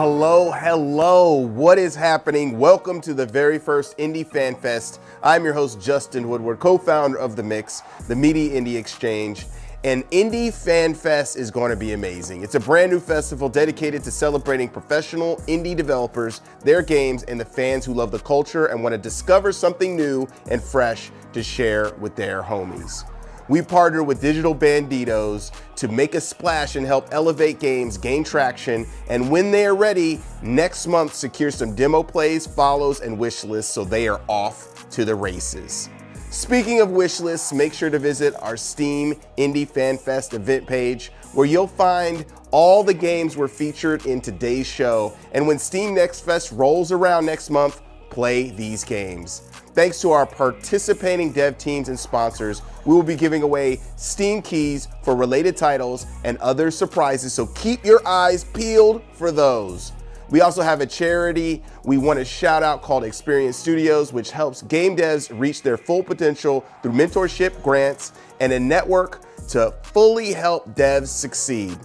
Hello. What is happening? Welcome to the very first Indie Fan Fest. I'm your host, Justin Woodward, co-founder of The Mix, the Media Indie Exchange. And Indie Fan Fest is going to be amazing. It's a brand new festival dedicated to celebrating professional indie developers, their games, and the fans who love the culture and want to discover something new and fresh to share with their homies. We partner with Digital Bandidos to make a splash and help elevate games gain traction, and when they are ready, next month secure some demo plays, follows, and wish lists so they are off to the races. Speaking of wish lists, make sure to visit our Steam Indie Fan Fest event page where you'll find all the games were featured in today's show, and when Steam Next Fest rolls around next month, play these games. Thanks to our participating dev teams and sponsors, we will be giving away Steam keys for related titles and other surprises, so keep your eyes peeled for those. We also have a charity we want to shout out called Experience Studios, which helps game devs reach their full potential through mentorship, grants, and a network to fully help devs succeed.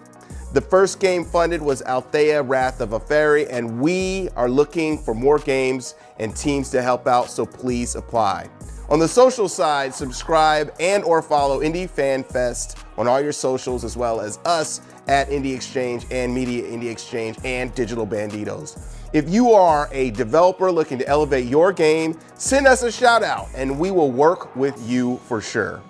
The first game funded was Althea Wrath of a Fairy, and we are looking for more games and teams to help out, so please apply. On the social side, subscribe and or follow Indie Fan Fest on all your socials, as well as us at Indie Exchange and Media Indie Exchange and Digital Bandidos. If you are a developer looking to elevate your game, send us a shout out and we will work with you for sure.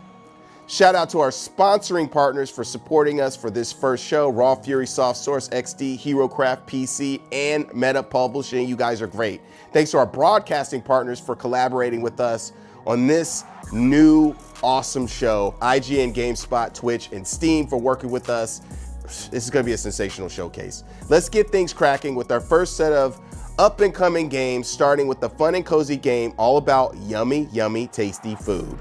Shout out to our sponsoring partners for supporting us for this first show: Raw Fury, Soft Source, XD, HeroCraft PC, and Meta Publishing. You guys are great. Thanks to our broadcasting partners for collaborating with us on this new awesome show: IGN, GameSpot, Twitch, and Steam for working with us. This is going to be a sensational showcase. Let's get things cracking with our first set of up-and-coming games, starting with the fun and cozy game all about yummy, tasty food.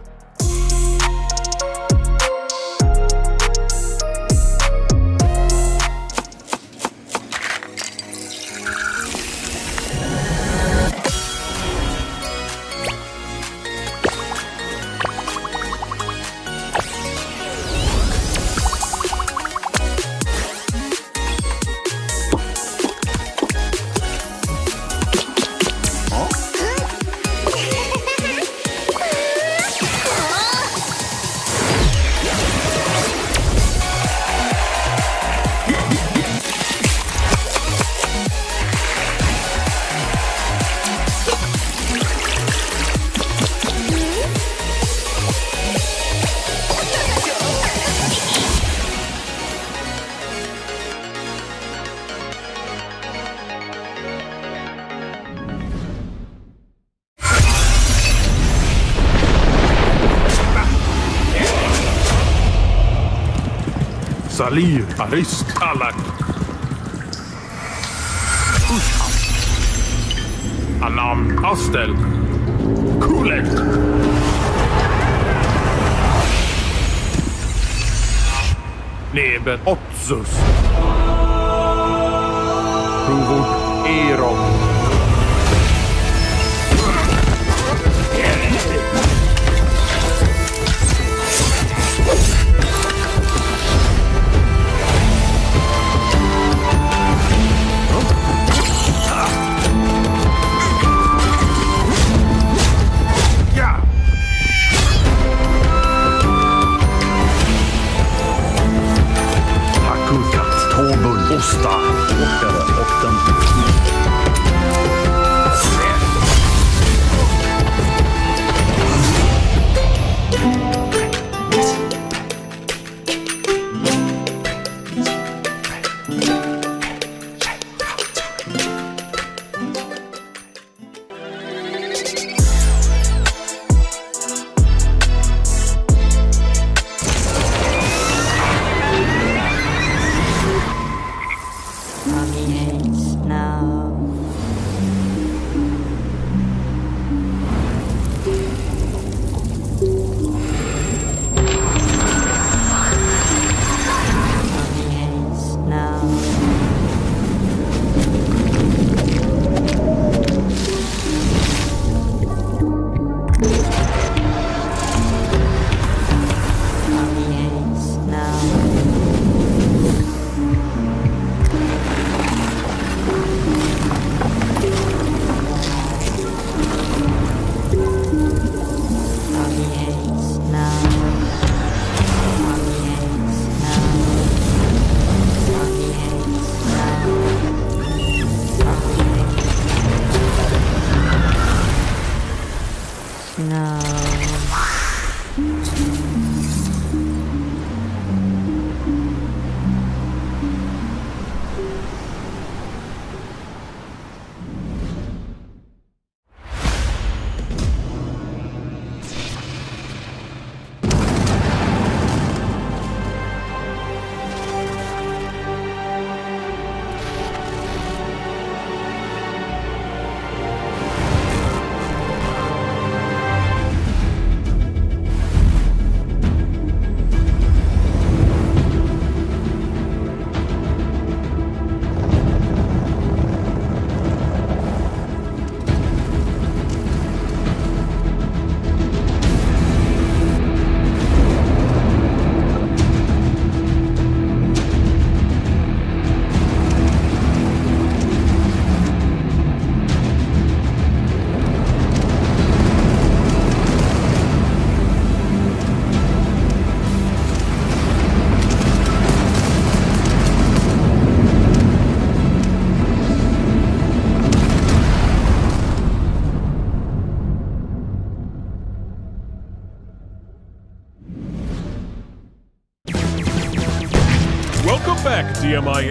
Salir Aristalak Anam Astel Kulet Nebet Otsus Ruvud Eron Osta, åkare och den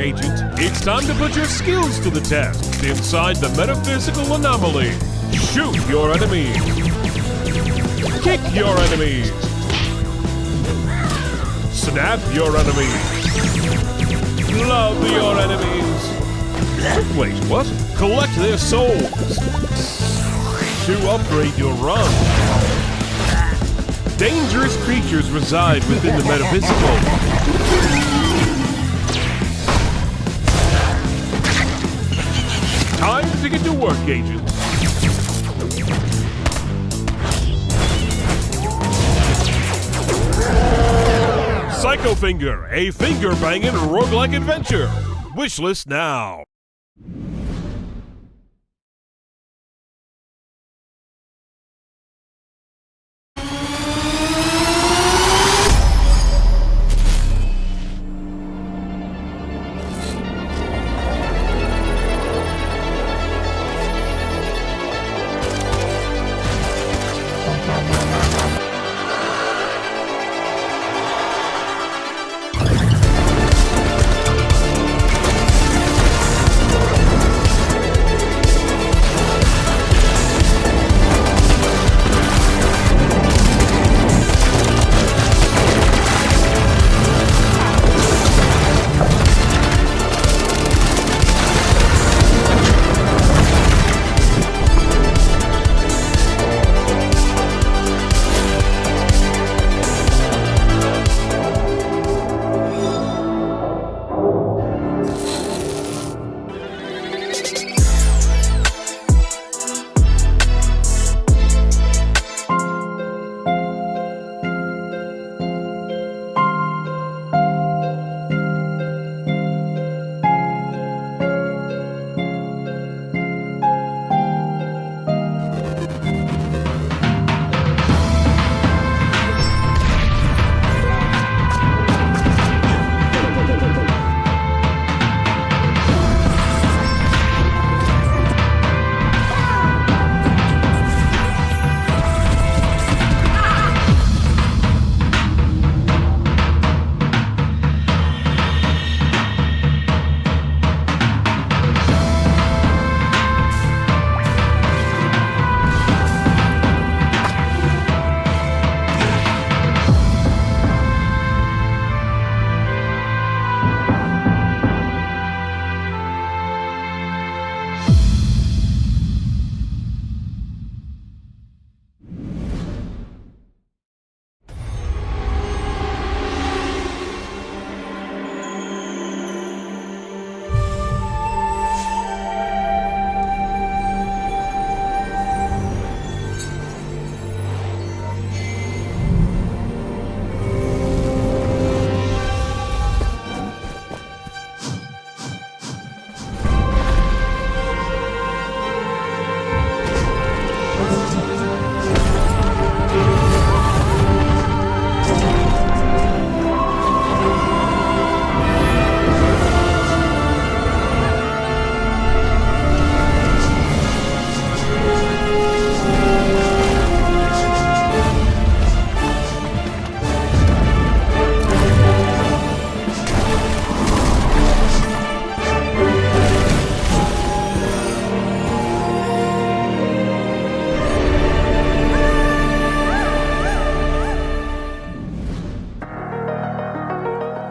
Agent. It's time to put your skills to the test inside the metaphysical anomaly. Shoot your enemies. Kick your enemies. Snap your enemies. Love your enemies. Wait, what? Collect their souls to upgrade your run. Dangerous creatures reside within the metaphysical. Time to get to work, Agent. Psycho Finger, a finger-banging roguelike adventure. Wishlist now.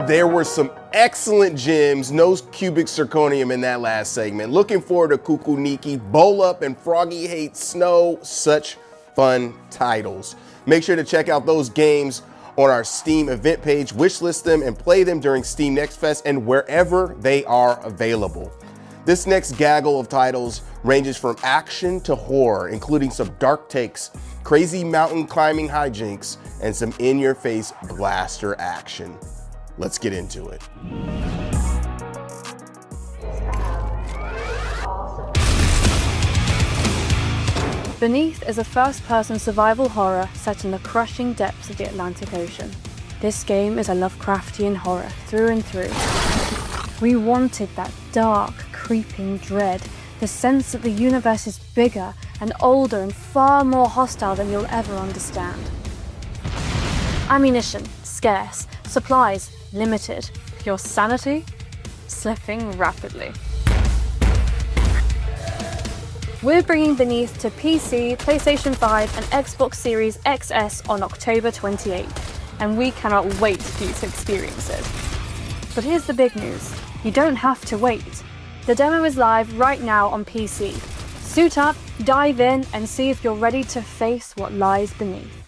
There were some excellent gems, no cubic zirconium in that last segment. Looking forward to Kukuniki, Bowl Up, and Froggy Hates Snow. Such fun titles. Make sure to check out those games on our Steam event page, wishlist them, and play them during Steam Next Fest and wherever they are available. This next gaggle of titles ranges from action to horror, including some dark takes, crazy mountain climbing hijinks, and some in-your-face blaster action. Let's get into it. Beneath is a first-person survival horror set in the crushing depths of the Atlantic Ocean. This game is a Lovecraftian horror through and through. We wanted that dark, creeping dread, the sense that the universe is bigger and older and far more hostile than you'll ever understand. Ammunition, scarce. Supplies, limited. Your sanity? slipping rapidly. We're bringing Beneath to PC, PlayStation 5 and Xbox Series XS on October 28th, and we cannot wait for you to experience it. But here's the big news. You don't have to wait. The demo is live right now on PC. Suit up, dive in, and see if you're ready to face what lies beneath.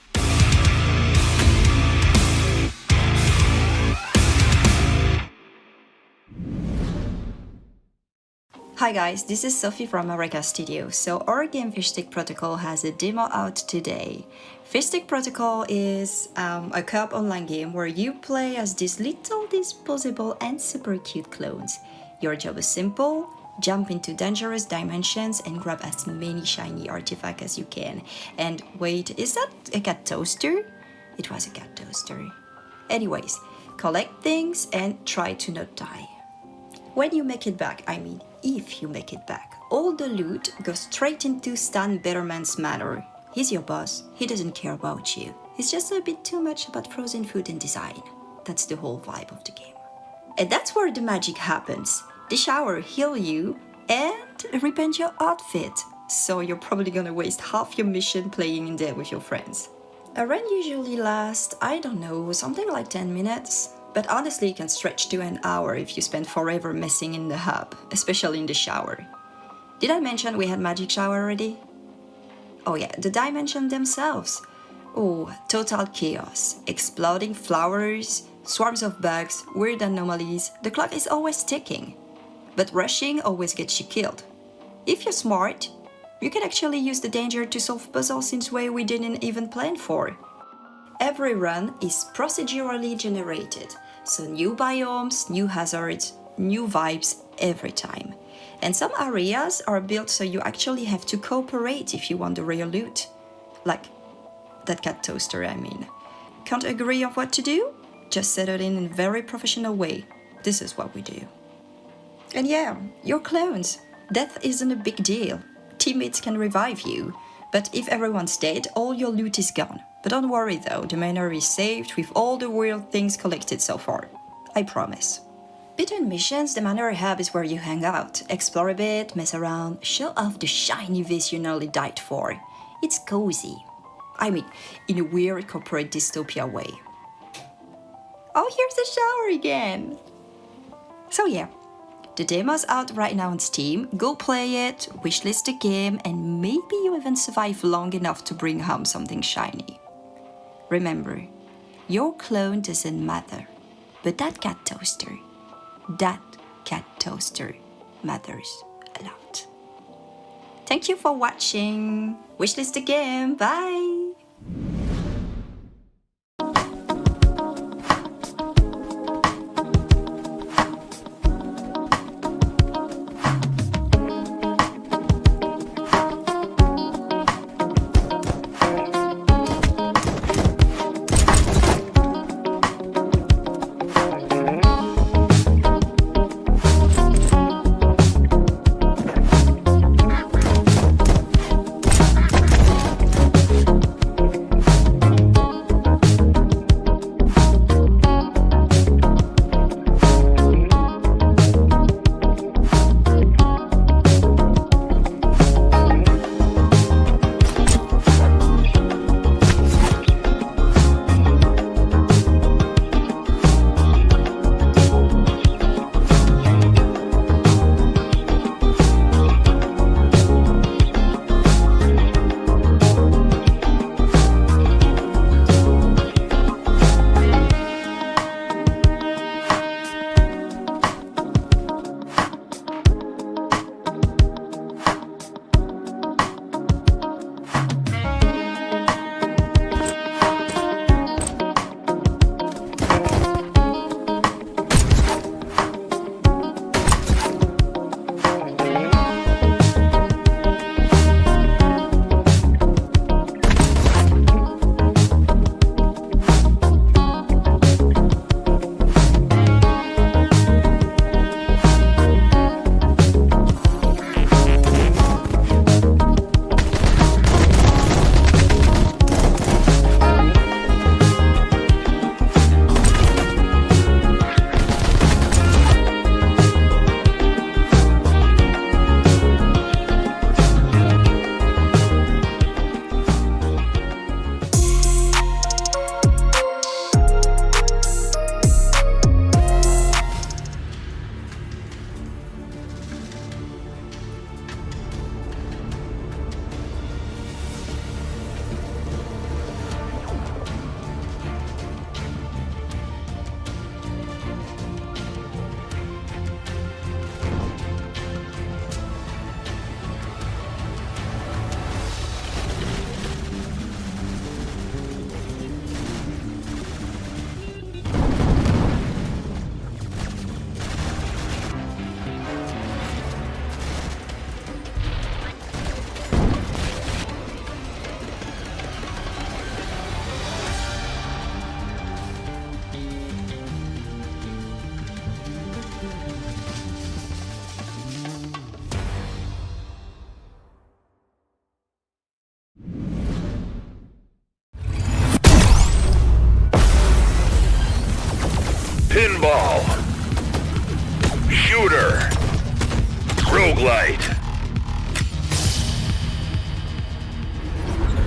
Hi guys, this is Sophie from Eureka Studio. So our game Fishstick Protocol has a demo out today. Fishstick Protocol is a co-op online game where you play as these little disposable and super cute clones. Your job is simple: jump into dangerous dimensions and grab as many shiny artifacts as you can. And wait, is that a cat toaster? It was a cat toaster. Anyways, collect things and try to not die. When you make it back, I mean if you make it back, all the loot goes straight into Stan Betterman's manor. He's your boss, he doesn't care about you. He's just a bit too much about frozen food and design. That's the whole vibe of the game. And that's where the magic happens. The shower heals you and repaint your outfit. So you're probably gonna waste half your mission playing in there with your friends. A run usually lasts, I don't know, something like 10 minutes. But honestly, it can stretch to an hour if you spend forever messing in the hub, especially in the shower. Did I mention we had magic shower already? Oh yeah, the dimensions themselves. Oh, total chaos. Exploding flowers, swarms of bugs, weird anomalies. The clock is always ticking. But rushing always gets you killed. If you're smart, you can actually use the danger to solve puzzles in ways we didn't even plan for. Every run is procedurally generated. So new biomes, new hazards, new vibes every time. And some areas are built so you actually have to cooperate if you want the real loot. Like that cat toaster, I mean. Can't agree on what to do? Just set it in a very professional way. This is what we do. And yeah, you're clones. Death isn't a big deal. Teammates can revive you. But if everyone's dead, all your loot is gone. But don't worry though, the manor is saved with all the weird things collected so far. I promise. Between missions, the manor hub is where you hang out, explore a bit, mess around, show off the shiny vis you nearly died for. It's cozy. I mean, in a weird corporate dystopia way. Oh, here's the shower again! So yeah. The demo's out right now on Steam, go play it, wishlist the game, and maybe you even survive long enough to bring home something shiny. Remember, your clone doesn't matter, but that cat toaster matters a lot. Thank you for watching, wishlist the game, bye!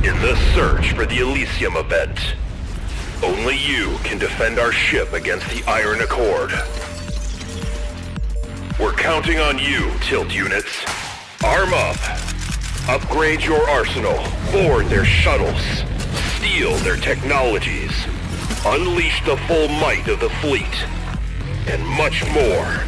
in the search for the Elysium event. Only you can defend our ship against the Iron Accord. We're counting on you, Tilt units. Arm up. Upgrade your arsenal. Board their shuttles. Steal their technologies. Unleash the full might of the fleet. And much more.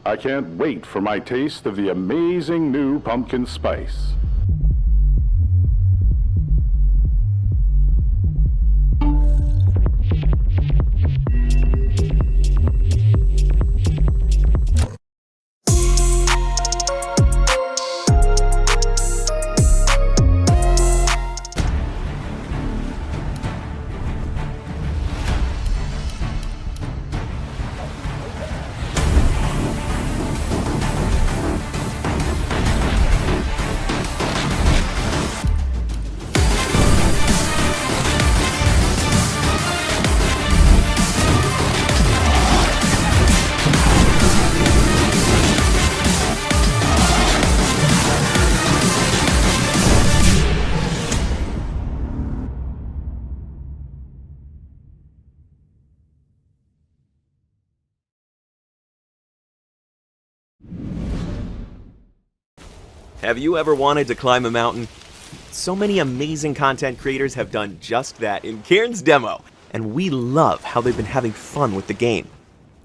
I can't wait for my taste of the amazing new pumpkin spice. Have you ever wanted to climb a mountain? So many amazing content creators have done just that in Cairn's demo, and we love how they've been having fun with the game.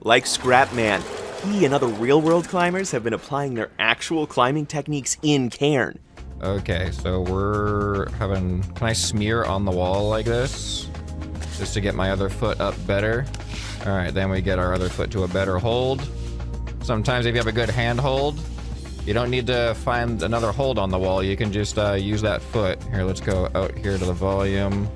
Like Scrapman, he and other real-world climbers have been applying their actual climbing techniques in Cairn. Okay, so we're having... Can I smear on the wall like this? Just to get my other foot up better. Alright, then we get our other foot to a better hold. Sometimes if you have a good hand hold, you don't need to find another hold on the wall. You can just use that foot. Here, let's go out here to the volume.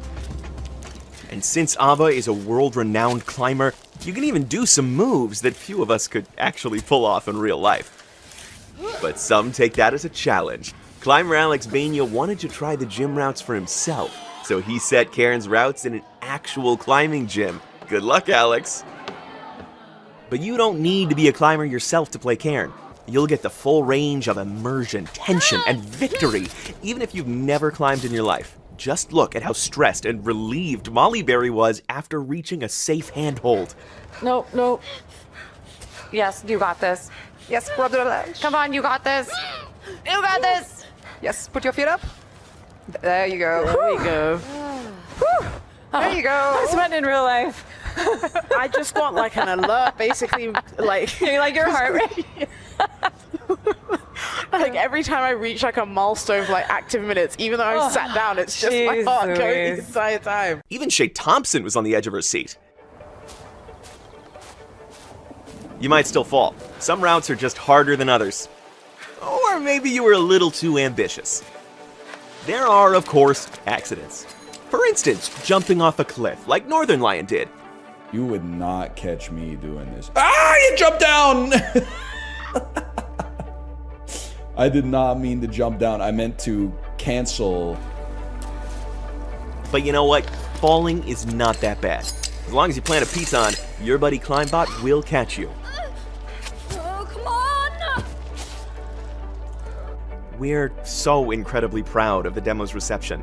And since Ava is a world-renowned climber, you can even do some moves that few of us could actually pull off in real life. But some take that as a challenge. Climber Alex Bania wanted to try the gym routes for himself, so he set Cairn's routes in an actual climbing gym. Good luck, Alex! But you don't need to be a climber yourself to play Cairn. You'll get the full range of immersion, tension, and victory, even if you've never climbed in your life. Just look at how stressed and relieved Molly Berry was after reaching a safe handhold. No, no. Yes, you got this. Yes, rub the ledge. Come on, you got this. You got this. Yes, put your feet up. There you go. There we go. There you go. I sweat in real life. I just want like an alert, basically, like You like your heart rate? like every time I reach like a milestone of like active minutes, even though I'm sat down, it's just my heart going the entire time. Even Shay Thompson was on the edge of her seat. You might still fall. Some routes are just harder than others. Or maybe you were a little too ambitious. There are, of course, accidents. For instance, jumping off a cliff, like Northern Lion did. You would not catch me doing this. Ah, you jumped down! I did not mean to jump down. I meant to cancel. But you know what? Falling is not that bad. As long as you plant a piton, your buddy Climbot will catch you. Oh, come on! We're so incredibly proud of the demo's reception.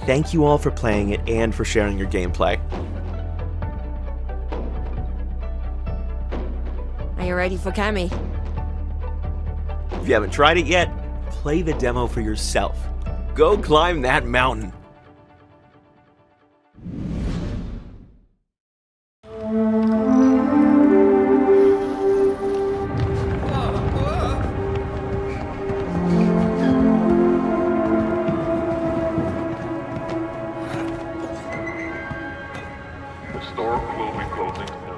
Thank you all for playing it and for sharing your gameplay. you're ready for Cammy. If you haven't tried it yet, play the demo for yourself. Go climb that mountain. The store will be closing soon.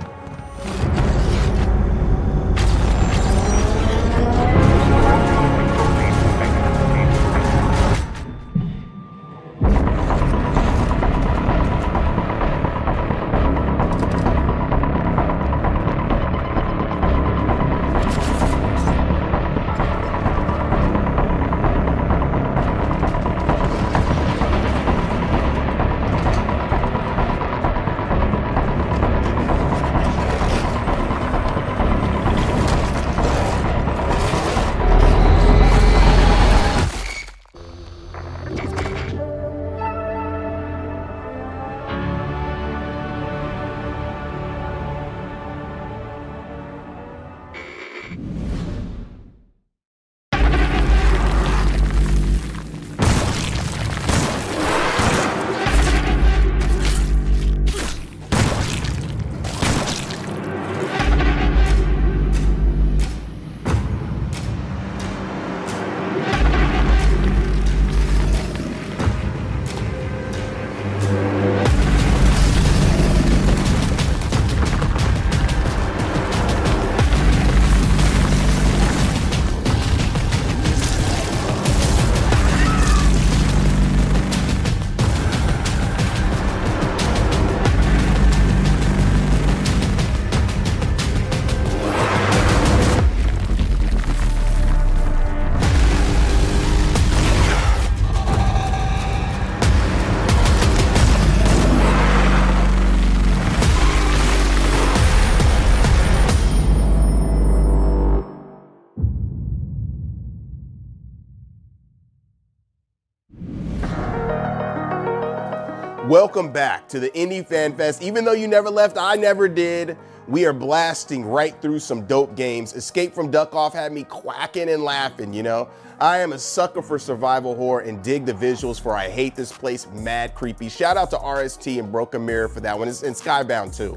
Welcome back to the Indie Fan Fest. Even though you never left, I never did. We are blasting right through some dope games. Escape from Duck Off had me quacking and laughing, you know? I am a sucker for survival horror and dig the visuals for I Hate This Place, mad creepy. Shout out to RST and Broken Mirror for that one, and Skybound too.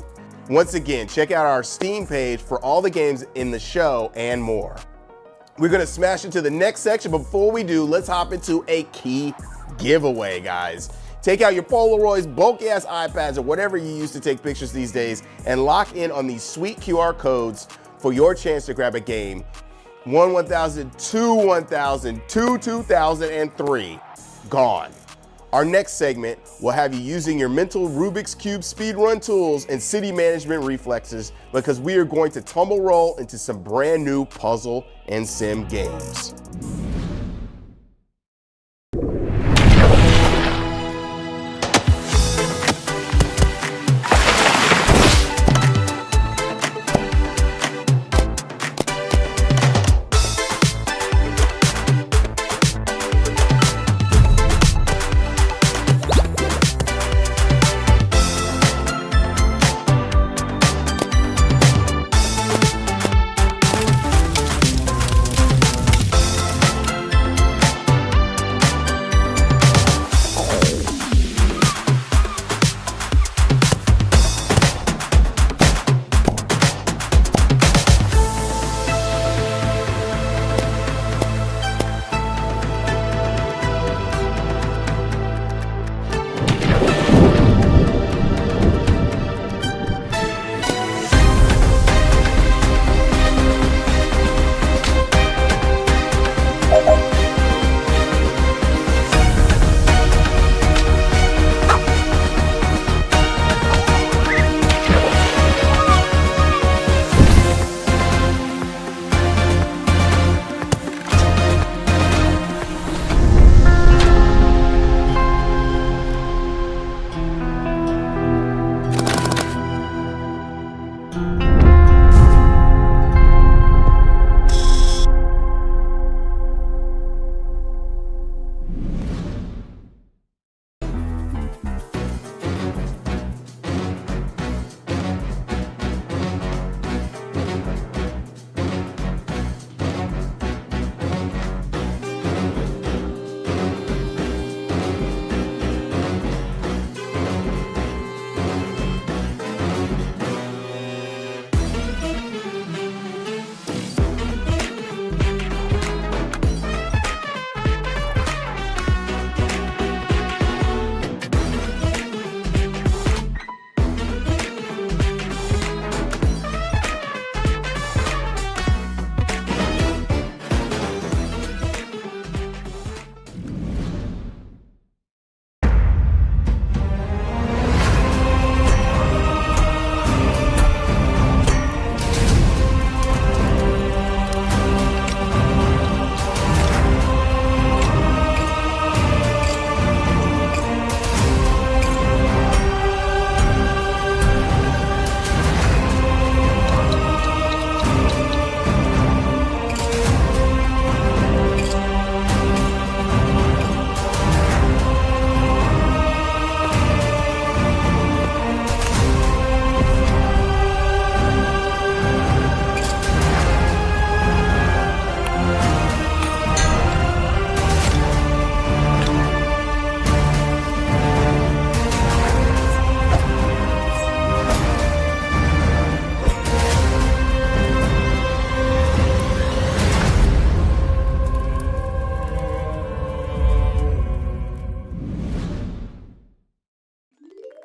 Once again, check out our Steam page for all the games in the show and more. We're gonna smash into the next section, but before we do, let's hop into a key giveaway, guys. Take out your Polaroids, bulky ass iPads, or whatever you use to take pictures these days, and lock in on these sweet QR codes for your chance to grab a game. 1 1000, 2 1000, 2 2000, and 3 gone. Our next segment will have you using your mental Rubik's Cube speedrun tools and city management reflexes, because we are going to tumble roll into some brand new puzzle and sim games.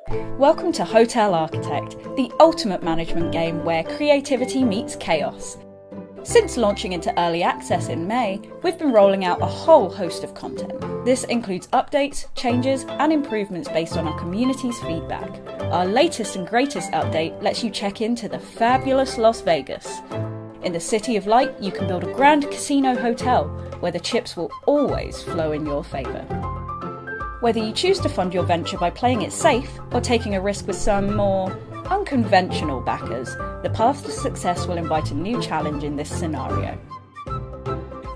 Welcome to Hotel Architect, the ultimate management game where creativity meets chaos. Since launching into early access in May, we've been rolling out a whole host of content. This includes updates, changes, and improvements based on our community's feedback. Our latest and greatest update lets you check into the fabulous Las Vegas. In the City of Light, you can build a grand casino hotel where the chips will always flow in your favour. Whether you choose to fund your venture by playing it safe or taking a risk with some more unconventional backers, the path to success will invite a new challenge in this scenario.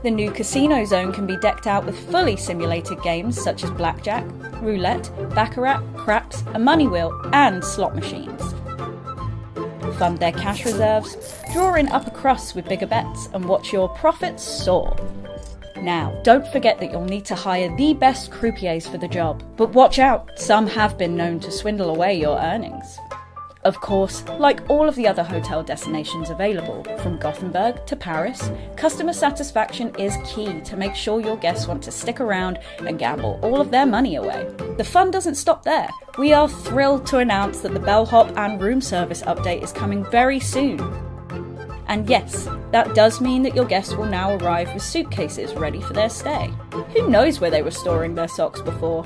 The new casino zone can be decked out with fully simulated games such as blackjack, roulette, baccarat, craps, a money wheel, and slot machines. Fund their cash reserves, draw in upper crusts with bigger bets, and watch your profits soar. Now, don't forget that you'll need to hire the best croupiers for the job, but watch out, some have been known to swindle away your earnings. Of course, like all of the other hotel destinations available, from Gothenburg to Paris, customer satisfaction is key to make sure your guests want to stick around and gamble all of their money away. The fun doesn't stop there. We are thrilled to announce that the bellhop and room service update is coming very soon. And yes, that does mean that your guests will now arrive with suitcases ready for their stay. Who knows where they were storing their socks before?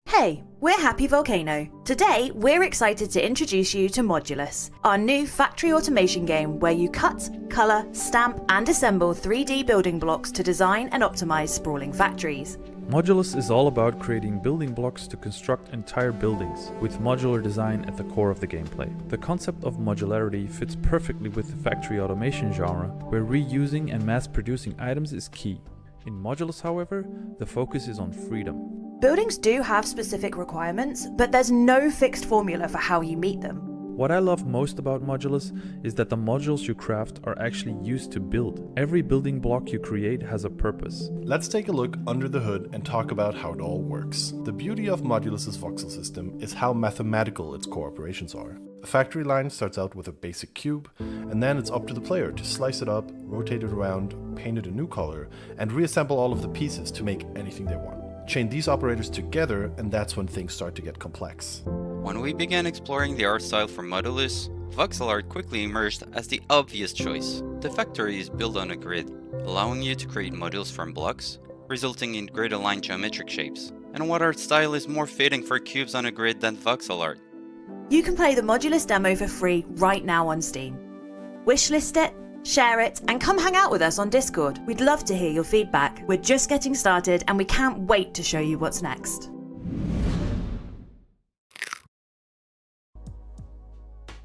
Hey, we're Happy Volcano. Today, we're excited to introduce you to Modulus, our new factory automation game where you cut, colour, stamp and assemble 3D building blocks to design and optimize sprawling factories. Modulus is all about creating building blocks to construct entire buildings, with modular design at the core of the gameplay. The concept of modularity fits perfectly with the factory automation genre, where reusing and mass-producing items is key. In Modulus, however, the focus is on freedom. Buildings do have specific requirements, but there's no fixed formula for how you meet them. What I love most about Modulus is that the modules you craft are actually used to build. Every building block you create has a purpose. Let's take a look under the hood and talk about how it all works. The beauty of Modulus's voxel system is how mathematical its core operations are. A factory line starts out with a basic cube, and then it's up to the player to slice it up, rotate it around, paint it a new color, and reassemble all of the pieces to make anything they want. Chain these operators together, and that's when things start to get complex. When we began exploring the art style for Modulus, voxel art quickly emerged as the obvious choice. The factory is built on a grid, allowing you to create modules from blocks, resulting in grid-aligned geometric shapes. And what art style is more fitting for cubes on a grid than voxel art? You can play the Modulus demo for free right now on Steam. Wishlist it, share it, and come hang out with us on Discord. We'd love to hear your feedback. We're just getting started and we can't wait to show you what's next.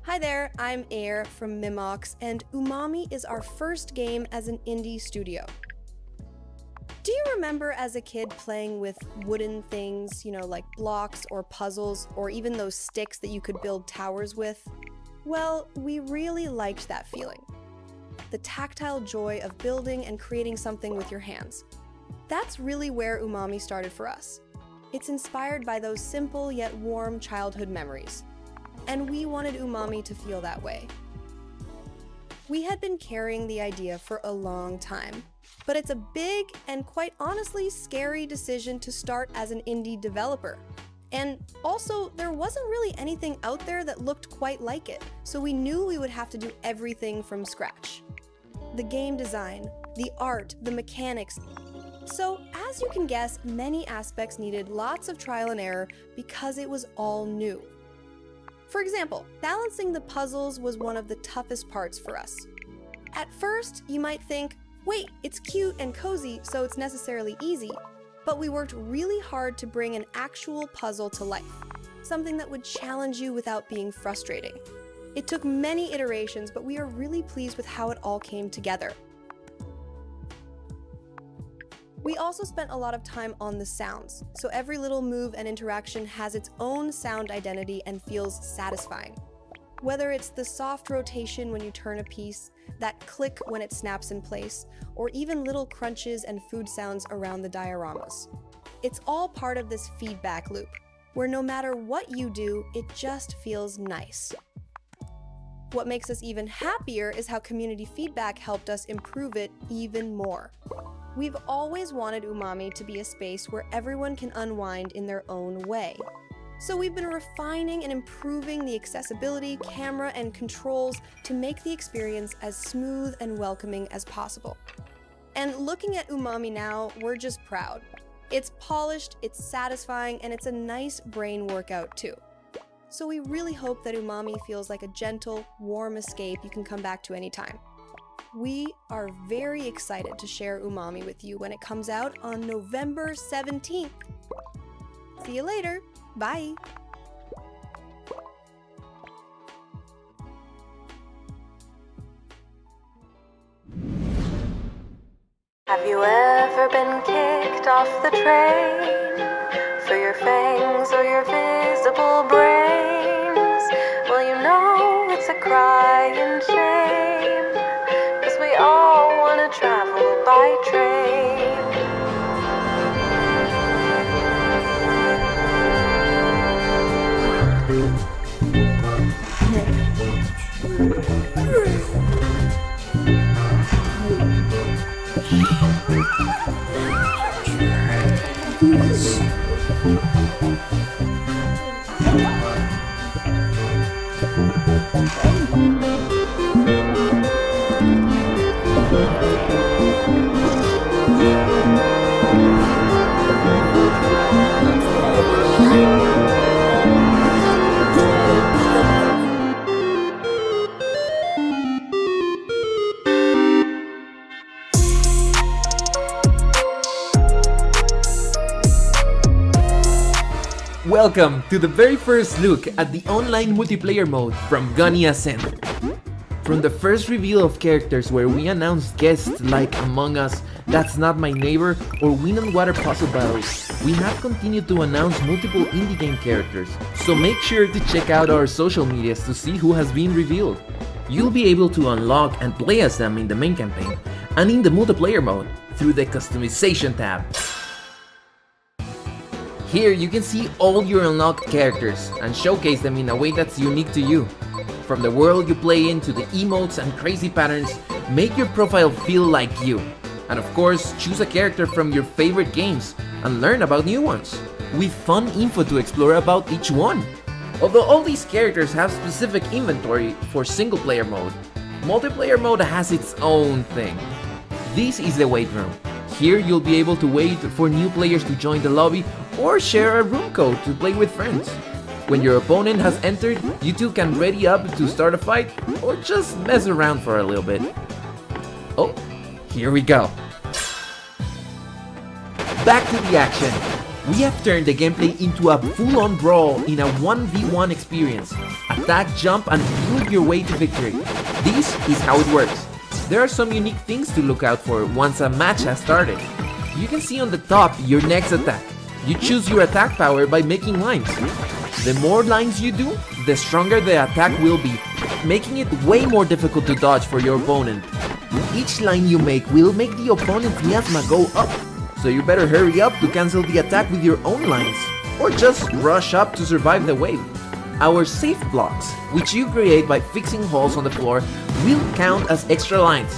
Hi there, I'm Air from Mimox, and Umami is our first game as an indie studio. Do you remember as a kid playing with wooden things, like blocks or puzzles, or even those sticks that you could build towers with? Well, we really liked that feeling. The tactile joy of building and creating something with your hands. That's really where Umami started for us. It's inspired by those simple yet warm childhood memories. And we wanted Umami to feel that way. We had been carrying the idea for a long time, but it's a big and quite honestly scary decision to start as an indie developer. And also, there wasn't really anything out there that looked quite like it, so we knew we would have to do everything from scratch. The game design, the art, the mechanics, So, as you can guess, many aspects needed lots of trial and error because it was all new. For example, balancing the puzzles was one of the toughest parts for us. At first, you might think, wait, it's cute and cozy, so it's necessarily easy. But we worked really hard to bring an actual puzzle to life, something that would challenge you without being frustrating. It took many iterations, but we are really pleased with how it all came together. We also spent a lot of time on the sounds, so every little move and interaction has its own sound identity and feels satisfying. Whether it's the soft rotation when you turn a piece, that click when it snaps in place, or even little crunches and food sounds around the dioramas. It's all part of this feedback loop, where no matter what you do, it just feels nice. What makes us even happier is how community feedback helped us improve it even more. We've always wanted Umami to be a space where everyone can unwind in their own way. So we've been refining and improving the accessibility, camera, and controls to make the experience as smooth and welcoming as possible. And looking at Umami now, we're just proud. It's polished, it's satisfying, and it's a nice brain workout too. So we really hope that Umami feels like a gentle, warm escape you can come back to anytime. We are very excited to share Umami with you when it comes out on November 17th. See you later. Bye. Have you ever been kicked off the train for your fangs or your visible brains? Well, you know it's a crying shame, 'cause we all want to travel by train. Welcome to the very first look at the online multiplayer mode from Gunny Ascent. From the first reveal of characters where we announced guests like Among Us, That's Not My Neighbor, or Wind and Water puzzle battles, we have continued to announce multiple indie game characters, so make sure to check out our social medias to see who has been revealed. You'll be able to unlock and play as them in the main campaign, and in the multiplayer mode through the customization tab. Here you can see all your unlocked characters and showcase them in a way that's unique to you. From the world you play in to the emotes and crazy patterns, make your profile feel like you. And of course, choose a character from your favorite games and learn about new ones, with fun info to explore about each one. Although all these characters have specific inventory for single player mode, multiplayer mode has its own thing. This is the wait room. Here you'll be able to wait for new players to join the lobby or share a room code to play with friends. When your opponent has entered, you two can ready up to start a fight or just mess around for a little bit. Oh, here we go. Back to the action. We have turned the gameplay into a full-on brawl in a 1v1 experience. Attack, jump, and build your way to victory. This is how it works. There are some unique things to look out for once a match has started. You can see on the top your next attack. You choose your attack power by making lines. The more lines you do, the stronger the attack will be, making it way more difficult to dodge for your opponent. Each line you make will make the opponent's miasma go up, so you better hurry up to cancel the attack with your own lines, or just rush up to survive the wave. Our safe blocks, which you create by fixing holes on the floor, will count as extra lines.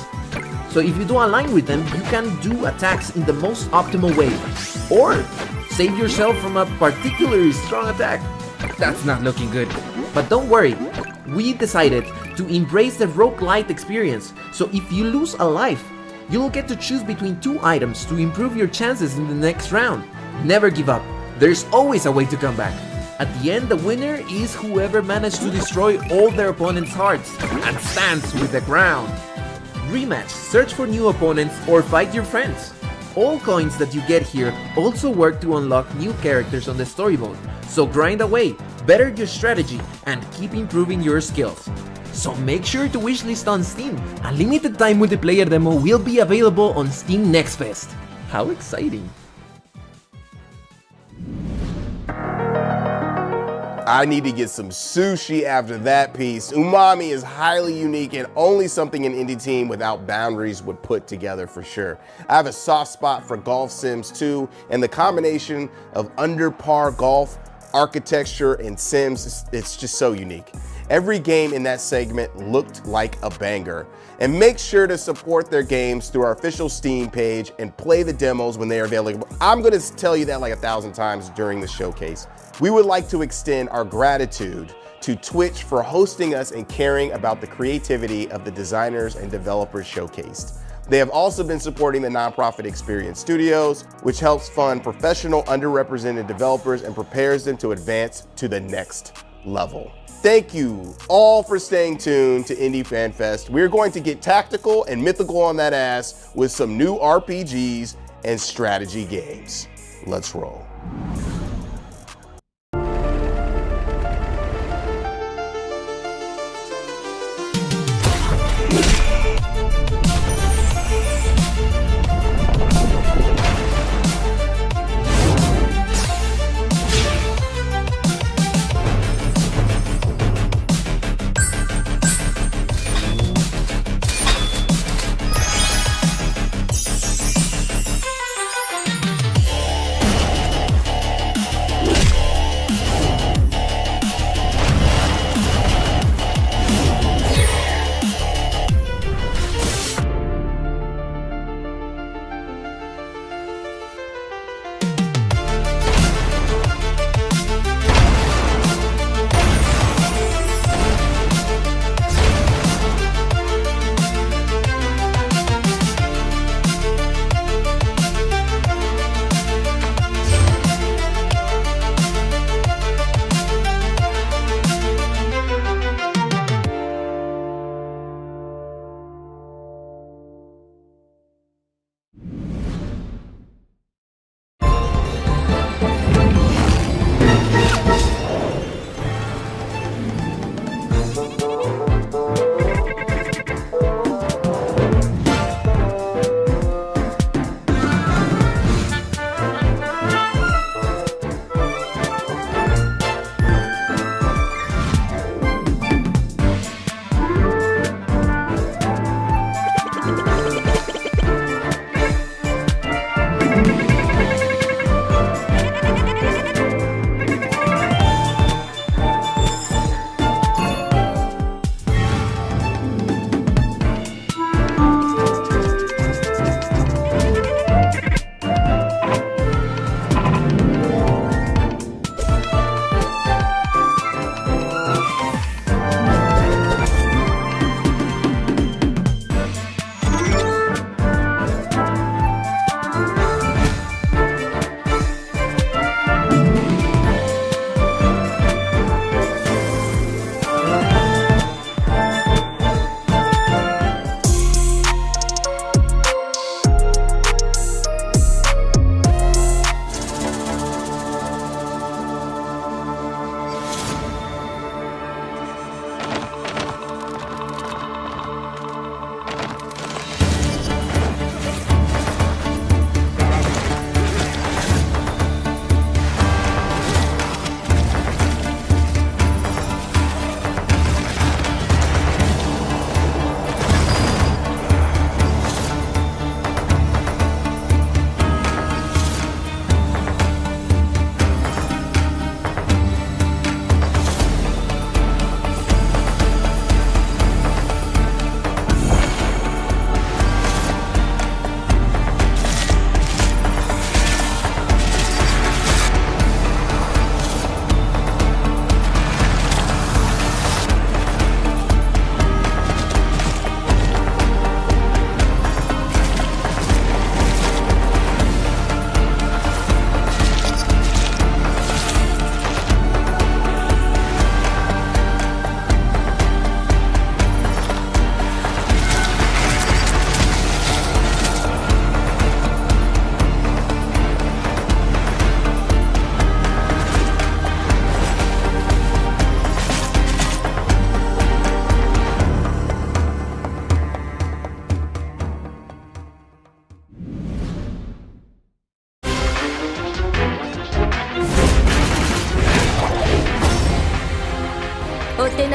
So if you do align with them, you can do attacks in the most optimal way, or save yourself from a particularly strong attack. That's not looking good. But don't worry, we decided to embrace the roguelite experience, so if you lose a life, You'll get to choose between 2 items to improve your chances in the next round. Never give up. There's always a way to come back. At the end, the winner is whoever managed to destroy all their opponent's hearts and stands with the crown. Rematch, search for new opponents, or fight your friends. All coins that you get here also work to unlock new characters on the story mode, so grind away, better your strategy, and keep improving your skills. So make sure to wishlist on Steam. A limited time multiplayer demo will be available on Steam Next Fest. How exciting! I need to get some sushi after that piece. Umami is highly unique and only something an indie team without boundaries would put together for sure. I have a soft spot for golf sims too, and the combination of under par golf, architecture, and sims, it's just so unique. Every game in that segment looked like a banger. And make sure to support their games through our official Steam page and play the demos when they are available. I'm gonna tell you that like 1,000 times during the showcase. We would like to extend our gratitude to Twitch for hosting us and caring about the creativity of the designers and developers showcased. They have also been supporting the nonprofit Experience Studios, which helps fund professional underrepresented developers and prepares them to advance to the next level. Thank you all for staying tuned to Indie Fan Fest. We're going to get tactical and mythical on that ass with some new RPGs and strategy games. Let's roll.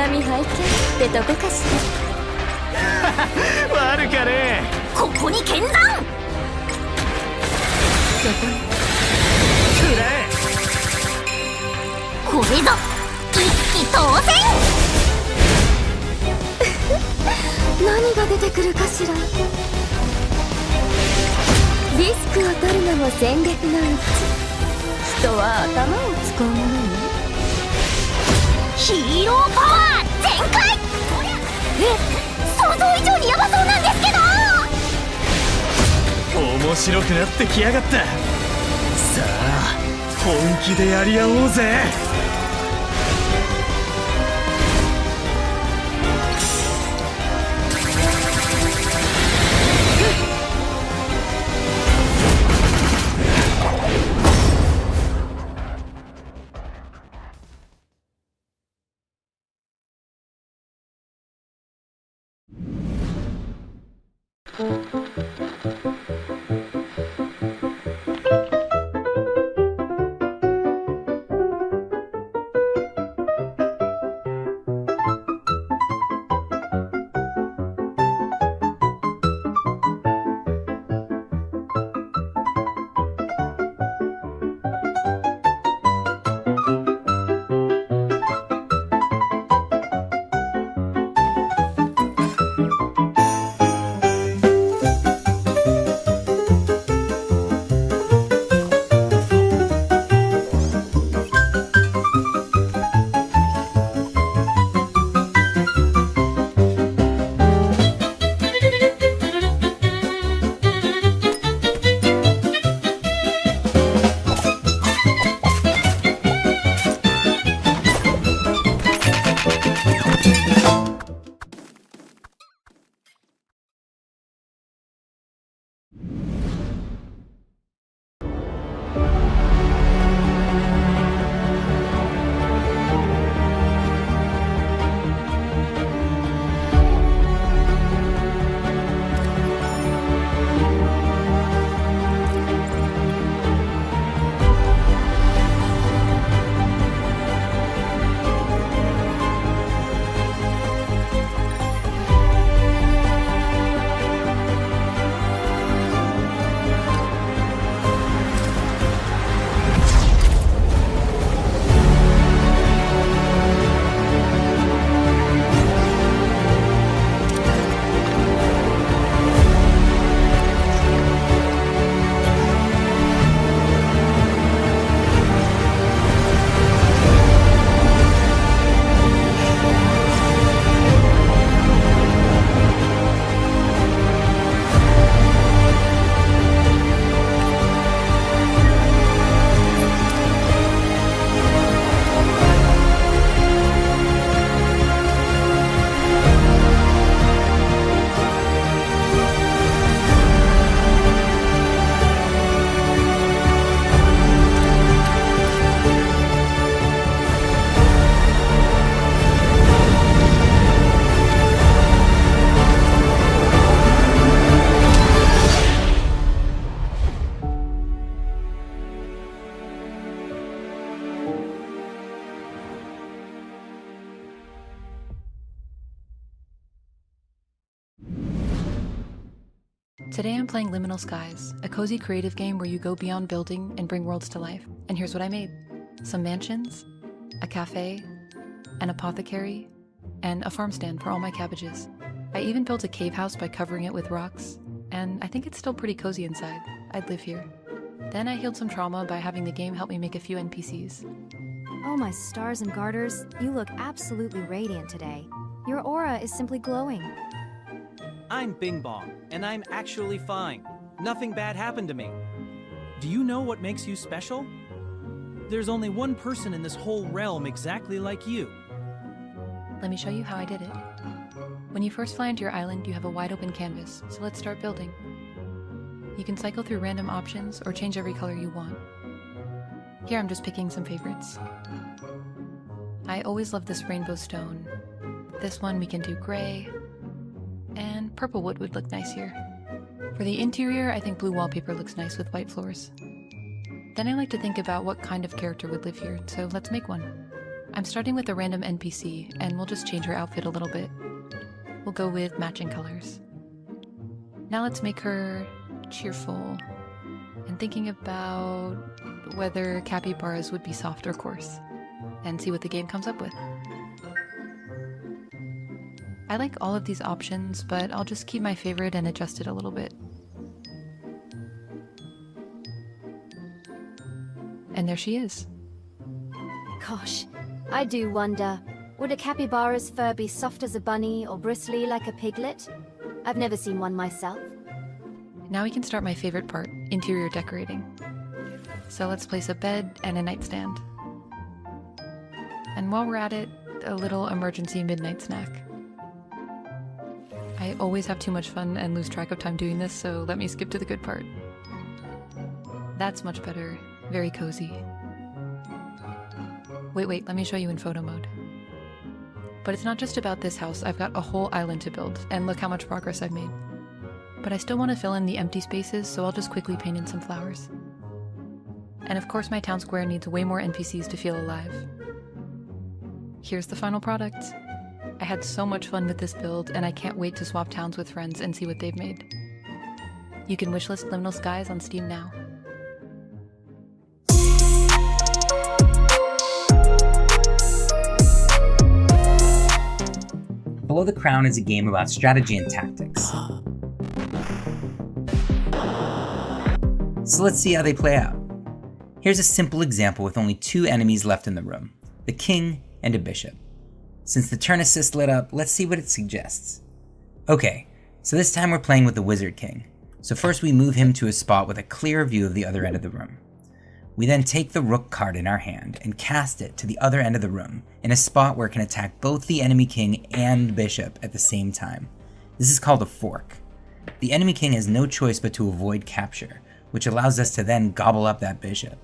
並拝見ってとこかしら。悪かね。ここに剣山。そこにくらえ。これぞ一気当選。何が出てくるかしら。リスクを取るのも戦略のうち。人は頭を使うものね。ヒーローパワー全開。想像以上にヤバそうなんですけど。面白くなってきやがった。さあ本気でやり合おうぜ。Today I'm playing Liminal Skies, a cozy creative game where you go beyond building and bring worlds to life. And here's what I made. Some mansions, a cafe, an apothecary, and a farm stand for all my cabbages. I even built a cave house by covering it with rocks, and I think it's still pretty cozy inside. I'd live here. Then I healed some trauma by having the game help me make a few NPCs. Oh my stars and garters, you look absolutely radiant today. Your aura is simply glowing. I'm Bing Bong, and I'm actually fine. Nothing bad happened to me. Do you know what makes you special? There's only one person in this whole realm exactly like you. Let me show you how I did it. When you first fly into your island, you have a wide open canvas, so let's start building. You can cycle through random options or change every color you want. Here I'm just picking some favorites. I always love this rainbow stone. This one we can do gray, and purple wood would look nice here. For the interior, I think blue wallpaper looks nice with white floors. Then I like to think about what kind of character would live here, so let's make one. I'm starting with a random NPC, and we'll just change her outfit a little bit. We'll go with matching colors. Now let's make her cheerful, and thinking about whether capybaras would be soft or coarse, and see what the game comes up with. I like all of these options, but I'll just keep my favorite and adjust it a little bit. And there she is. Gosh, I do wonder, would a capybara's fur be soft as a bunny or bristly like a piglet? I've never seen one myself. Now we can start my favorite part, interior decorating. So let's place a bed and a nightstand. And while we're at it, a little emergency midnight snack. I always have too much fun and lose track of time doing this, so let me skip to the good part. That's much better. Very cozy. Wait, let me show you in photo mode. But it's not just about this house, I've got a whole island to build, and look how much progress I've made. But I still want to fill in the empty spaces, so I'll just quickly paint in some flowers. And of course my town square needs way more NPCs to feel alive. Here's the final product. I had so much fun with this build, and I can't wait to swap towns with friends and see what they've made. You can wishlist Liminal Skies on Steam now. Below the Crown is a game about strategy and tactics. So let's see how they play out. Here's a simple example with only 2 enemies left in the room, the king and a bishop. Since the turn assist lit up, let's see what it suggests. Okay, so this time we're playing with the wizard king. So first we move him to a spot with a clear view of the other end of the room. We then take the rook card in our hand and cast it to the other end of the room in a spot where it can attack both the enemy king and bishop at the same time. This is called a fork. The enemy king has no choice but to avoid capture, which allows us to then gobble up that bishop.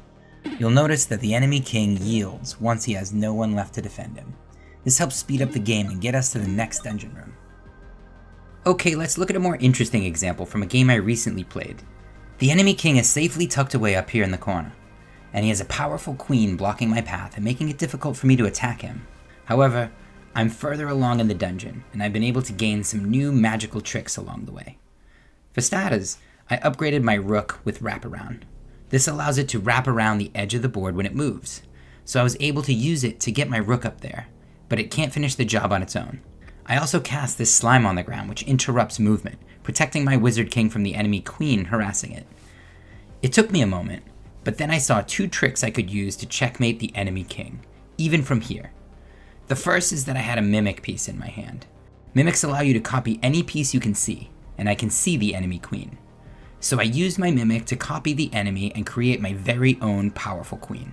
You'll notice that the enemy king yields once he has no one left to defend him. This helps speed up the game and get us to the next dungeon room. Okay, let's look at a more interesting example from a game I recently played. The enemy king is safely tucked away up here in the corner, and he has a powerful queen blocking my path and making it difficult for me to attack him. However, I'm further along in the dungeon, and I've been able to gain some new magical tricks along the way. For starters, I upgraded my rook with wraparound. This allows it to wrap around the edge of the board when it moves, so I was able to use it to get my rook up there, but it can't finish the job on its own. I also cast this slime on the ground which interrupts movement, protecting my wizard king from the enemy queen harassing it. It took me a moment, but then I saw 2 tricks I could use to checkmate the enemy king, even from here. The first is that I had a mimic piece in my hand. Mimics allow you to copy any piece you can see, and I can see the enemy queen. So I used my mimic to copy the enemy and create my very own powerful queen.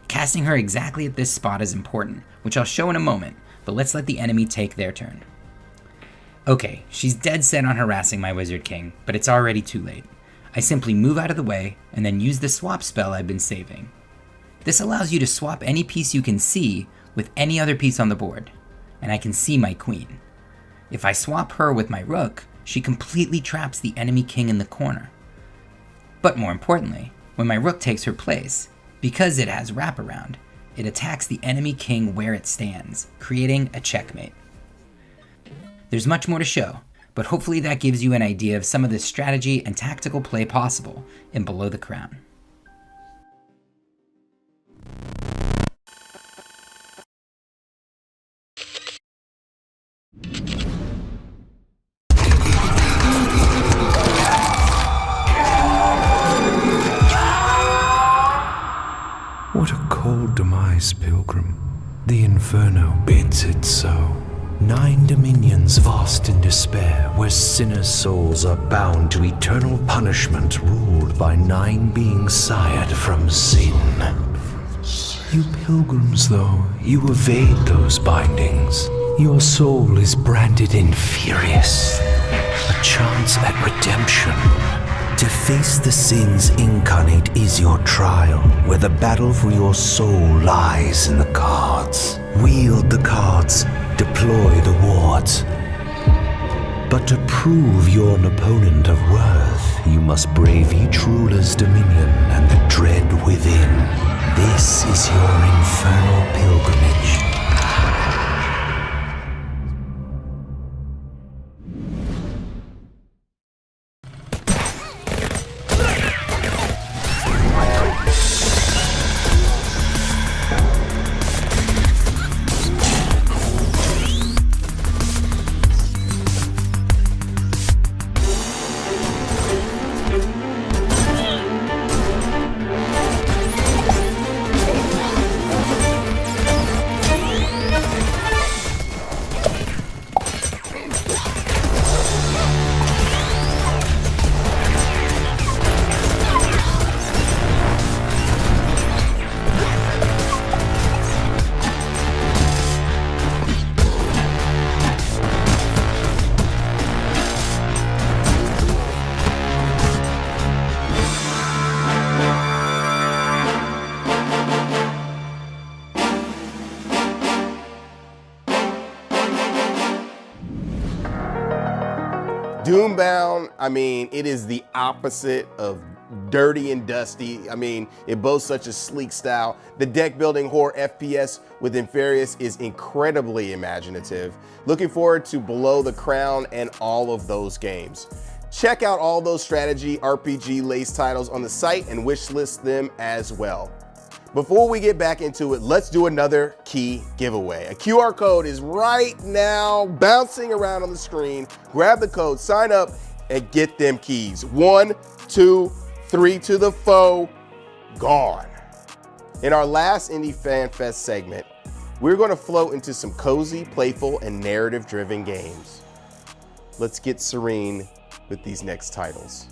Casting her exactly at this spot is important, which I'll show in a moment, but let's let the enemy take their turn. Okay, she's dead set on harassing my wizard king, but it's already too late. I simply move out of the way and then use the swap spell I've been saving. This allows you to swap any piece you can see with any other piece on the board, and I can see my queen. If I swap her with my rook, she completely traps the enemy king in the corner. But more importantly, when my rook takes her place, because it has wraparound, it attacks the enemy king where it stands, creating a checkmate. There's much more to show, but hopefully that gives you an idea of some of the strategy and tactical play possible in Below the Crown. What a cold demise, pilgrim. The inferno bids it so. 9 dominions vast in despair, where sinners' souls are bound to eternal punishment, ruled by 9 beings sired from sin. You pilgrims, though, you evade those bindings. Your soul is branded infurious. A chance at redemption. To face the sins incarnate is your trial, where the battle for your soul lies in the cards. Wield the cards, deploy the wards. But to prove you're an opponent of worth, you must brave each ruler's dominion and the dread within. This is your infernal pilgrimage. Doombound, I mean, it is the opposite of dirty and dusty. I mean, it boasts such a sleek style. The deck building horror FPS with Inferius is incredibly imaginative. Looking forward to Below the Crown and all of those games. Check out all those strategy RPG laced titles on the site and wishlist them as well. Before we get back into it, let's do another key giveaway. A QR code is right now bouncing around on the screen. Grab the code, sign up, and get them keys. 1, 2, 3 to the foe, gone. In our last Indie Fan Fest segment, we're going to float into some cozy, playful, and narrative-driven games. Let's get serene with these next titles.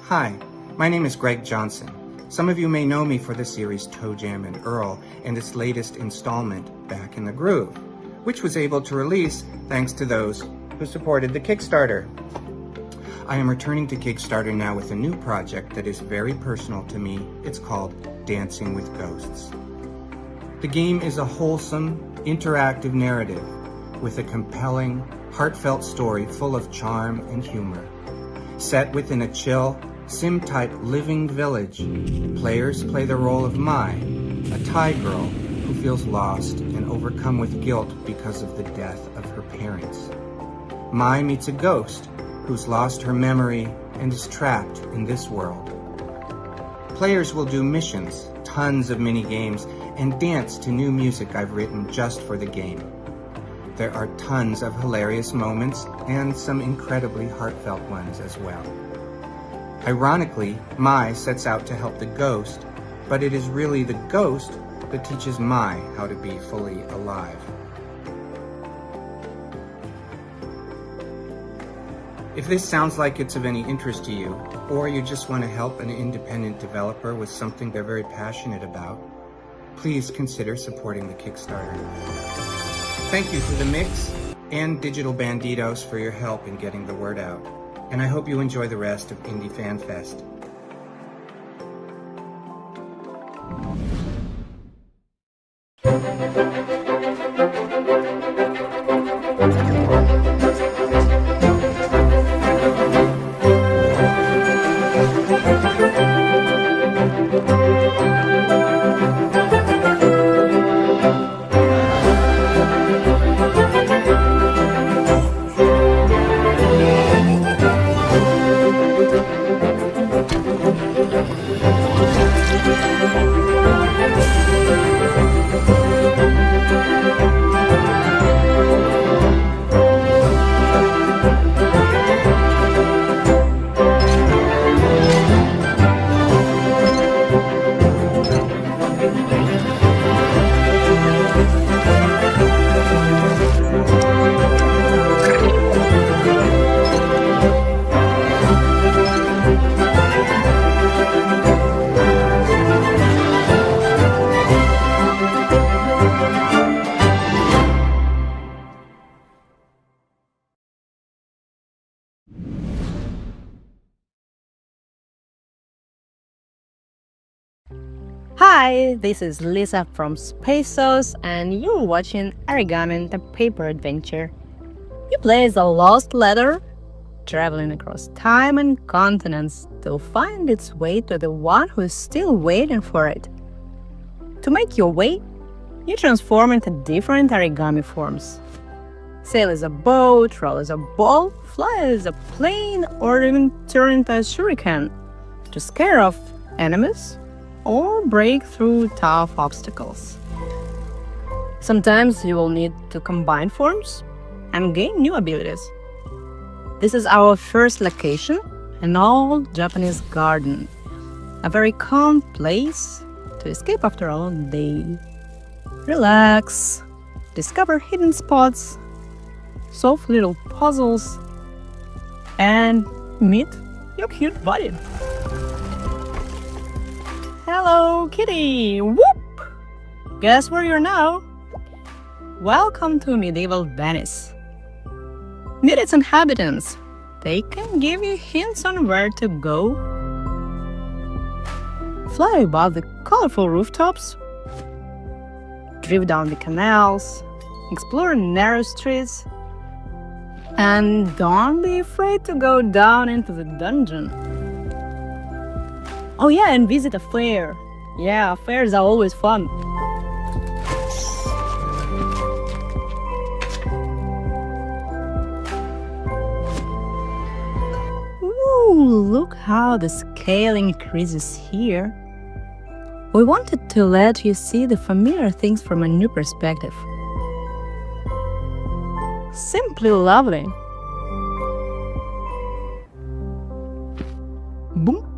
Hi, my name is Greg Johnson. Some of you may know me for the series Toe Jam and Earl and its latest installment, Back in the Groove, which was able to release thanks to those who supported the Kickstarter. I am returning to Kickstarter now with a new project that is very personal to me. It's called Dancing with Ghosts. The game is a wholesome, interactive narrative with a compelling, heartfelt story full of charm and humor. Set within a chill, sim-type living village, players play the role of Mai, a Thai girl who feels lost and overcome with guilt because of the death of her parents. Mai meets a ghost who's lost her memory and is trapped in this world. Players will do missions, tons of mini-games, and dance to new music I've written just for the game. There are tons of hilarious moments and some incredibly heartfelt ones as well. Ironically, Mai sets out to help the ghost, but it is really the ghost that teaches Mai how to be fully alive. If this sounds like it's of any interest to you, or you just want to help an independent developer with something they're very passionate about, please consider supporting the Kickstarter. Thank you to The Mix and Digital Bandidos for your help in getting the word out. and I hope you enjoy the rest of Indie Fan Fest. Hi, this is Lisa from Space Sauce, and you're watching Origami the Paper Adventure. You play as a lost letter, traveling across time and continents to find its way to the one who is still waiting for it. To make your way, you transform into different origami forms. Sail as a boat, roll as a ball, fly as a plane, or even turn into a shuriken to scare off enemies or break through tough obstacles. Sometimes you will need to combine forms and gain new abilities. This is our first location, an old Japanese garden, a very calm place to escape after a long day. Relax, discover hidden spots, solve little puzzles, and meet your cute buddy. Hello, kitty! Whoop! Guess where you're now? Welcome to medieval Venice. Meet its inhabitants. They can give you hints on where to go. Fly above the colorful rooftops. Drive down the canals. Explore narrow streets. And don't be afraid to go down into the dungeon. Oh yeah, and visit a fair. Yeah, fairs are always fun. Ooh, look how the scale increases here. We wanted to let you see the familiar things from a new perspective. Simply lovely. Boom.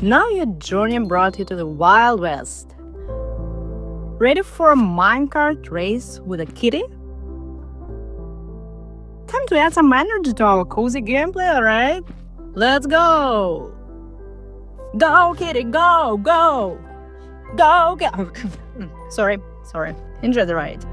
Now your journey brought you to the Wild West. Ready for a minecart race with a kitty? Time to add some energy to our cozy gameplay, alright? Let's go! Go, kitty, go, go! Go, go! Sorry. Enjoy the ride.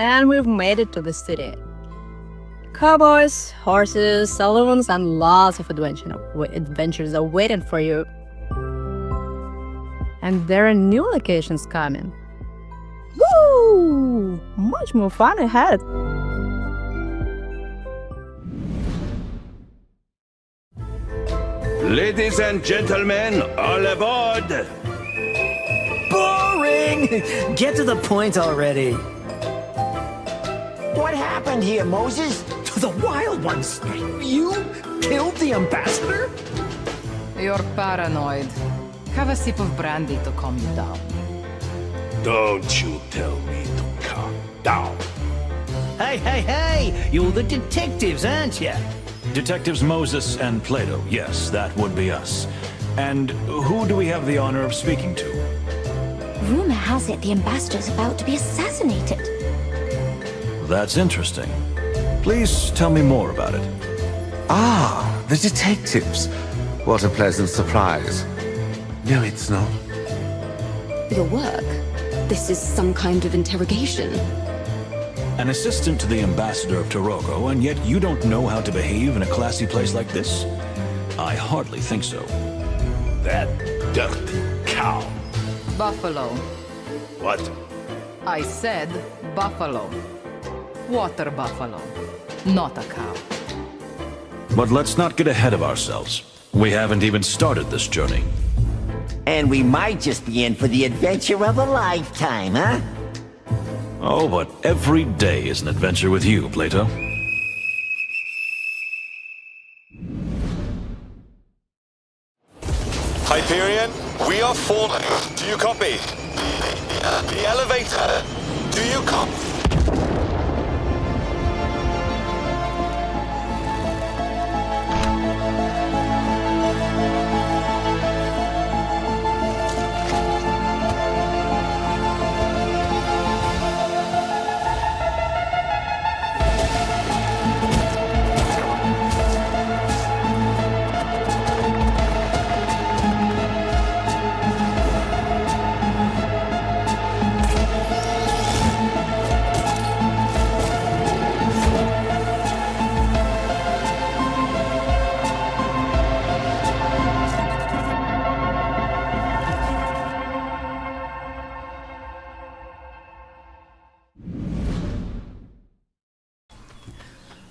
And we've made it to the city. Cowboys, horses, saloons, and lots of adventures are waiting for you. And there are new locations coming. Woo! Much more fun ahead. Ladies and gentlemen, all aboard! Boring! Get to the point already. What happened here, Moses? To the Wild Ones! You killed the ambassador? You're paranoid. Have a sip of brandy to calm you down. Don't you tell me to calm down. Hey! You're the detectives, aren't you? Detectives Moses and Plato, yes, that would be us. And who do we have the honor of speaking to? Rumor has it the ambassador's about to be assassinated. That's interesting. Please tell me more about it. Ah, The detectives. What a pleasant surprise. No, it's not. Your work? This is some kind of interrogation. An assistant to the ambassador of Taroko, and yet you don't know how to behave in a classy place like this? I hardly think so. That dirty cow. Buffalo. What? I said buffalo. Water buffalo, not a cow. But let's not get ahead of ourselves. We haven't even started this journey. And we might just be in for the adventure of a lifetime, huh? Oh, but every day is an adventure with you, Plato. Hyperion, we are falling. Do you copy? The elevator. Do you copy?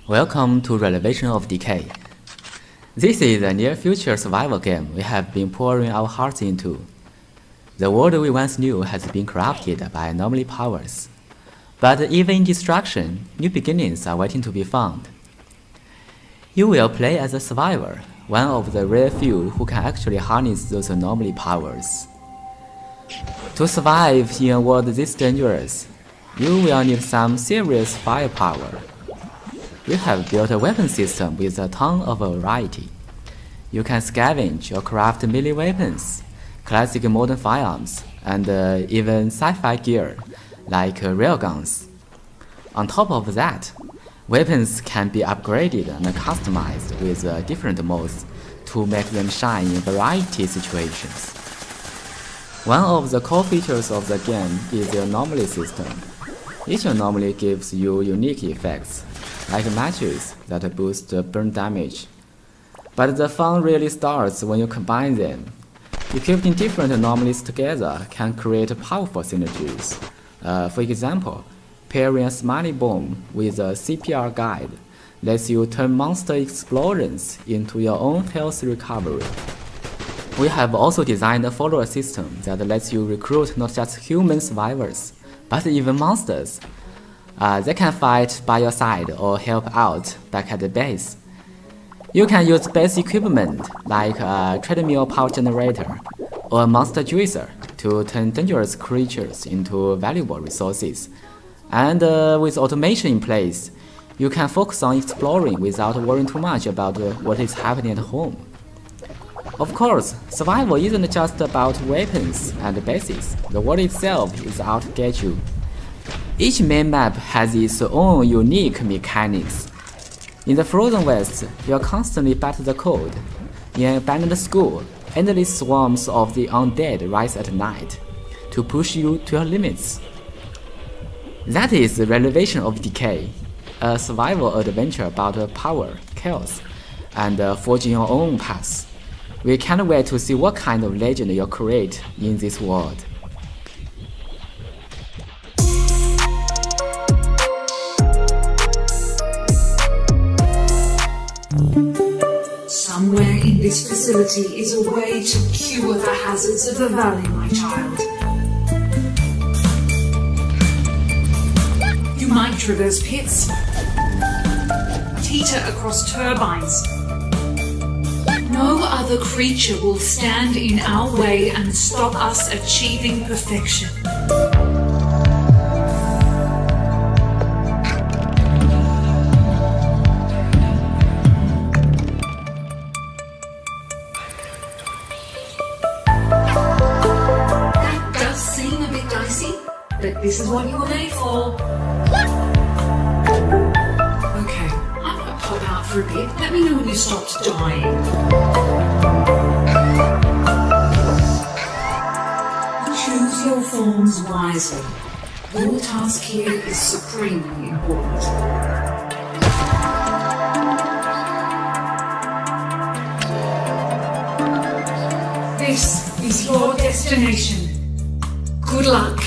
Welcome to Revelation of Decay. This is a near-future survival game we have been pouring our hearts into. The world we once knew has been corrupted by anomaly powers. But even in destruction, new beginnings are waiting to be found. You will play as a survivor, one of the rare few who can actually harness those anomaly powers. To survive in a world this dangerous, you will need some serious firepower. We have built a weapon system with a ton of variety. You can scavenge or craft melee weapons, classic modern firearms, and even sci-fi gear like railguns. On top of that, weapons can be upgraded and customized with different modes to make them shine in variety situations. One of the core features of the game is the anomaly system. Each anomaly gives you unique effects, like matches that boost burn damage. But the fun really starts when you combine them. Equipping different anomalies together can create powerful synergies. For example, pairing a smiley bomb with a CPR guide lets you turn monster explosions into your own health recovery. We have also designed a follower system that lets you recruit not just human survivors, but even monsters. They can fight by your side or help out back at the base. You can use base equipment like a treadmill power generator or a monster juicer to turn dangerous creatures into valuable resources. And with automation in place, you can focus on exploring without worrying too much about what is happening at home. Of course, survival isn't just about weapons and bases. The world itself is out to get you. Each main map has its own unique mechanics. In the Frozen West, you'll constantly battle the cold. In an abandoned school, endless swarms of the undead rise at night to push you to your limits. That is the Revelation of Decay, a survival adventure about power, chaos, and forging your own path. We can't wait to see what kind of legend you'll create in this world. Somewhere in this facility is a way to cure the hazards of the valley, my child. You might traverse pits, teeter across turbines. No other creature will stand in our way and stop us achieving perfection. But this is what you were made for. Okay, I'm gonna pop out for a bit. Let me know when you stopped dying. Choose your forms wisely. Your task here is supremely important. This is your destination. Good luck.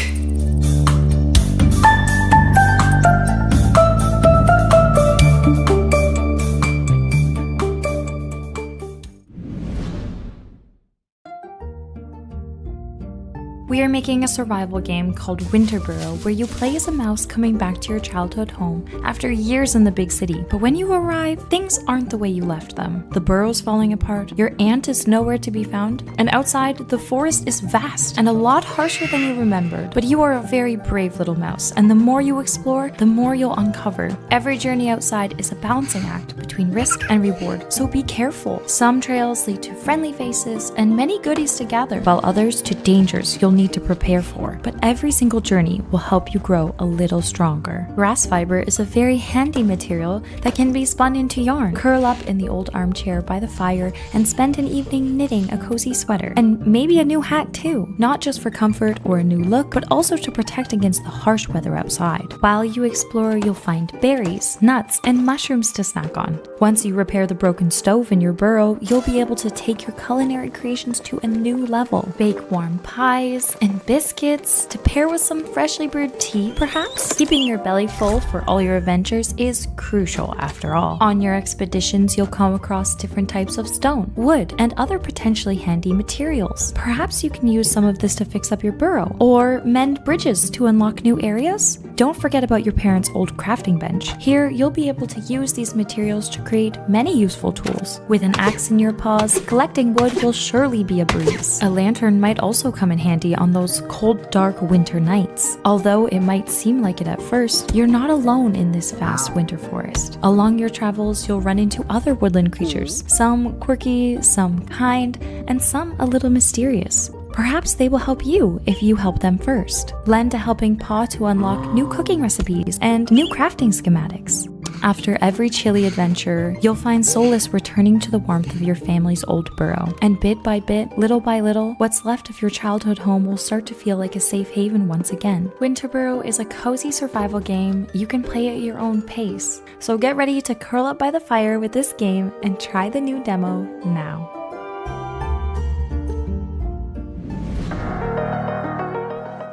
We are making a survival game called Winterboro, where you play as a mouse coming back to your childhood home after years in the big city. But when you arrive, things aren't the way you left them. The burrow's falling apart, your aunt is nowhere to be found, and outside, the forest is vast and a lot harsher than you remembered. But you are a very brave little mouse, and the more you explore, the more you'll uncover. Every journey outside is a balancing act between risk and reward, so be careful. Some trails lead to friendly faces and many goodies to gather, while others to dangers you'll need to prepare for. But every single journey will help you grow a little stronger. Grass fiber is a very handy material that can be spun into yarn. Curl up in the old armchair by the fire and spend an evening knitting a cozy sweater, and maybe a new hat too, not just for comfort or a new look, but also to protect against the harsh weather outside. While you explore, you'll find berries, nuts, and mushrooms to snack on. Once you repair the broken stove in your burrow, you'll be able to take your culinary creations to a new level. Bake warm pies and biscuits to pair with some freshly brewed tea, perhaps? Keeping your belly full for all your adventures is crucial after all. On your expeditions, you'll come across different types of stone, wood, and other potentially handy materials. Perhaps you can use some of this to fix up your burrow, or mend bridges to unlock new areas? Don't forget about your parents' old crafting bench. Here, you'll be able to use these materials to create many useful tools. With an axe in your paws, collecting wood will surely be a breeze. A lantern might also come in handy on those cold, dark winter nights. Although it might seem like it at first, you're not alone in this vast winter forest. Along your travels, you'll run into other woodland creatures, some quirky, some kind, and some a little mysterious. Perhaps they will help you if you help them first. Lend a helping paw to unlock new cooking recipes and new crafting schematics. After every chilly adventure, you'll find solace returning to the warmth of your family's old burrow. And bit by bit, little by little, what's left of your childhood home will start to feel like a safe haven once again. Winterboro is a cozy survival game you can play at your own pace. So get ready to curl up by the fire with this game and try the new demo now.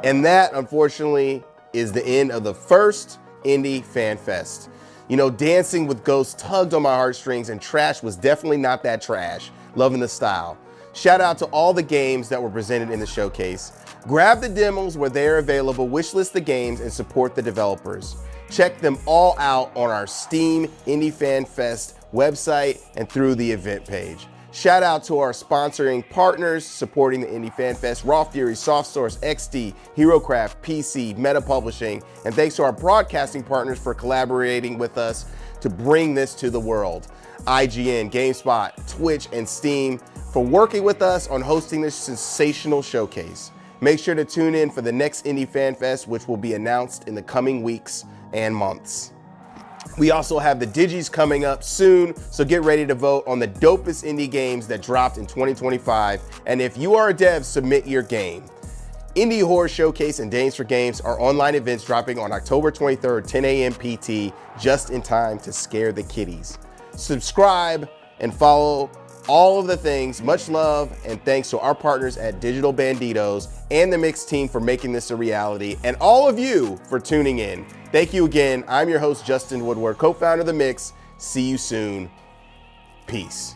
And that, unfortunately, is the end of the first Indie Fan Fest. You know, Dancing with Ghosts tugged on my heartstrings, and Trash was definitely not that trash. Loving the style. Shout out to all the games that were presented in the showcase. Grab the demos where they're available, wishlist the games, and support the developers. Check them all out on our Steam Indie Fan Fest website and through the event page. Shout out to our sponsoring partners supporting the Indie Fan Fest: Raw Fury, SoftSource, XD, HeroCraft, PC, Meta Publishing, and thanks to our broadcasting partners for collaborating with us to bring this to the world: IGN, GameSpot, Twitch, and Steam for working with us on hosting this sensational showcase. Make sure to tune in for the next Indie Fan Fest, which will be announced in the coming weeks and months. We also have the Digis coming up soon, so get ready to vote on the dopest indie games that dropped in 2025. And if you are a dev, submit your game. Indie Horror Showcase and Dames for Games are online events dropping on October 23rd, 10 a.m. PT, just in time to scare the kiddies. Subscribe and follow all of the things. Much love and thanks to our partners at Digital Bandidos and the Mix team for making this a reality, and all of you for tuning in. Thank you again. I'm your host, Justin Woodward, co-founder of The Mix. See you soon. Peace.